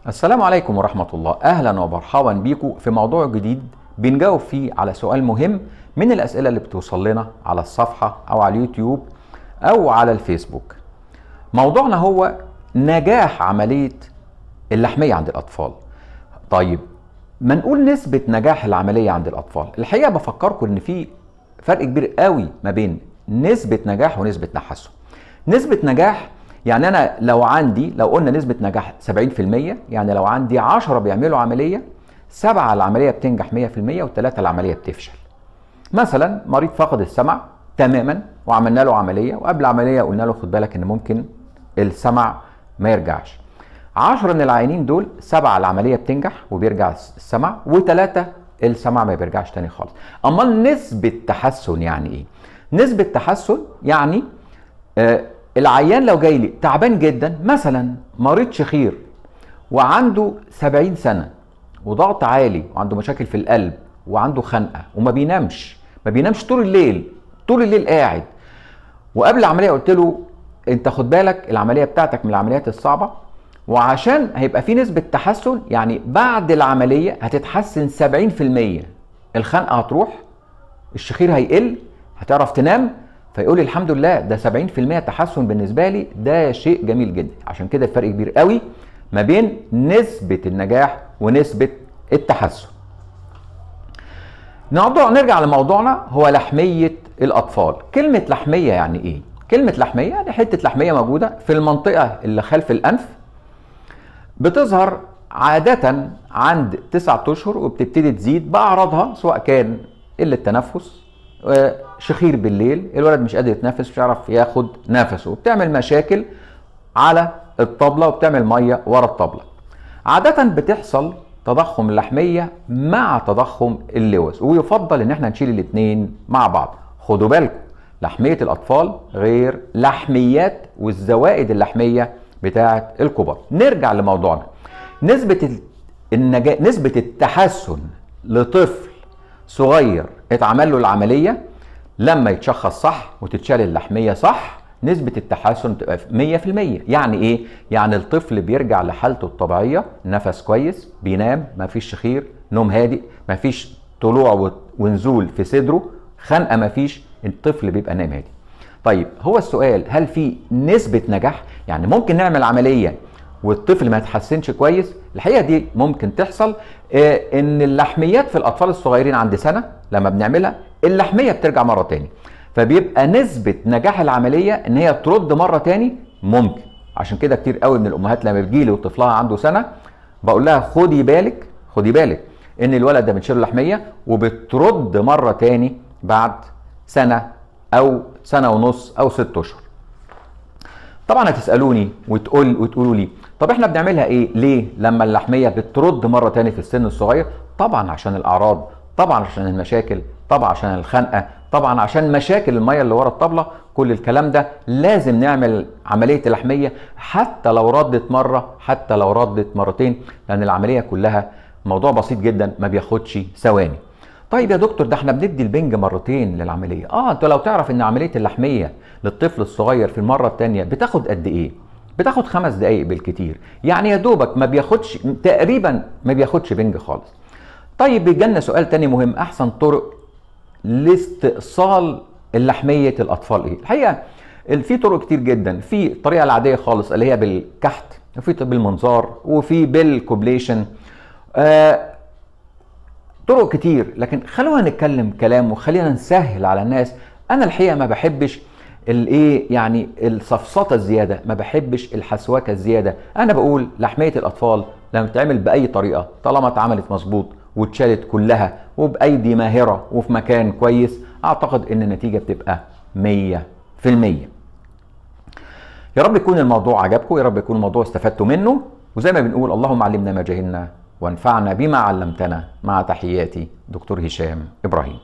السلام عليكم ورحمة الله. أهلا ومرحبا بيكم في موضوع جديد بنجاوب فيه على سؤال مهم من الأسئلة اللي بتوصل لنا على الصفحة أو على اليوتيوب أو على الفيسبوك. موضوعنا هو نجاح عملية اللحمية عند الأطفال. طيب، ما نقول نسبة نجاح العملية عند الأطفال. الحقيقة بفكركم إن في فرق كبير قوي ما بين نسبة نجاح ونسبة تحسن. نسبة نجاح يعني أنا لو قلنا نسبة نجاح 70%، يعني لو عندي 10 بيعملوا عملية، 7 العملية بتنجح 100% و3 العملية بتفشل. مثلا مريض فقد السمع تماما وعملنا له عملية، وقبل العملية قلنا له خد بالك إن ممكن السمع ما يرجعش. 10 من العيانين دول 7 العملية بتنجح وبيرجع السمع، و3 السمع ما بيرجعش تاني خالص. أمال نسبة تحسن يعني إيه؟ نسبة تحسن يعني العيان لو جاي لي تعبان جدا، مثلا مريض شخير وعنده 70 سنة وضغط عالي وعنده مشاكل في القلب وعنده خنقة وما بينامش طول الليل قاعد، وقبل العملية قلت له انت خد بالك العملية بتاعتك من العمليات الصعبة، وعشان هيبقى في نسبة تحسن يعني بعد العملية هتتحسن 70%، الخنقة هتروح، الشخير هيقل، هتعرف تنام. فيقول لي الحمد لله ده 70% تحسن، بالنسبة لي ده شيء جميل جدا. عشان كده الفرق كبير قوي ما بين نسبة النجاح ونسبة التحسن. نرجع لموضوعنا، هو لحمية الأطفال. كلمة لحمية يعني إيه؟ كلمة لحمية يعني حتة لحمية موجودة في المنطقة اللي خلف الأنف، بتظهر عادة عند 9 أشهر وبتبتدي تزيد بأعراضها، سواء كان قلة تنفس، شخير بالليل، الولد مش قادر يتنفس، مش عارف ياخد نفسه، وبتعمل مشاكل على الطبلة وبتعمل مية ورا الطبلة. عادة بتحصل تضخم اللحمية مع تضخم اللوز، ويفضل ان احنا نشيل الاتنين مع بعض. خدوا بالكم، لحمية الأطفال غير لحميات والزوائد اللحمية بتاعة الكبار. نرجع لموضوعنا. نسبة التحسن لطفل صغير اتعمل له العملية لما يتشخص صح وتتشال اللحمية صح، نسبة التحسن تبقى 100%. يعني ايه؟ يعني الطفل بيرجع لحالته الطبيعية، نفس كويس، بينام، مفيش شخير، نوم هادئ، مفيش طلوع ونزول في صدره، خنقة مفيش، الطفل بيبقى نايم هادي. طيب، هو السؤال هل في نسبة نجاح؟ يعني ممكن نعمل عملية والطفل ما يتحسنش كويس؟ الحقيقة دي ممكن تحصل. ان اللحميات في الأطفال الصغيرين عند سنة لما بنعملها اللحمية بترجع مرة تاني، فبيبقى نسبة نجاح العملية ان هي ترد مرة تاني ممكن. عشان كده كتير قوي من الأمهات لما بتجيلي وطفلها عنده سنة بقول لها خدي بالك ان الولد ده بنشيله اللحمية وبترد مرة تاني بعد سنة أو سنة ونص أو 6 أشهر. طبعا هتسألوني وتقولوا لي طب احنا بنعملها ايه؟ ليه لما اللحمية بترد مرة تاني في السن الصغير؟ طبعا عشان الأعراض، طبعا عشان المشاكل، طبعا عشان الخنقة، طبعا عشان مشاكل المية اللي ورا الطبلة. كل الكلام ده لازم نعمل عملية اللحمية حتى لو ردت مرة، حتى لو ردت مرتين، لأن العملية كلها موضوع بسيط جدا ما بياخدش ثواني. طيب يا دكتور، ده احنا بندي البنج مرتين للعملية. انت لو تعرف ان عملية اللحمية للطفل الصغير في المرة التانية بتاخد قد ايه؟ بتاخد 5 دقايق بالكتير، يعني يا دوبك تقريبا ما بياخدش بنج خالص. طيب بيجيلنا سؤال تاني مهم، احسن طرق لاستئصال اللحمية الأطفال ايه؟ الحقيقة في طرق كتير جدا. في الطريقة العادية خالص اللي هي بالكحت، وفي بالمنظار، وفي بالكوبليشن، طرق كتير. لكن خلونا نتكلم كلام وخلينا نسهل على الناس. انا الحقيقة ما بحبش يعني السفسطة الزيادة، ما بحبش الحسواكة الزيادة. انا بقول لحمية الأطفال لما تتعمل بأي طريقة طالما اتعملت مظبوط واتشالت كلها وبأيدي ماهرة وفي مكان كويس، اعتقد ان النتيجة بتبقى 100%. يا رب يكون الموضوع عجبكم، يا رب يكون الموضوع استفدتوا منه، وزي ما بنقول اللهم علمنا ما جهلنا وانفعنا بما علمتنا. مع تحياتي دكتور هشام إبراهيم.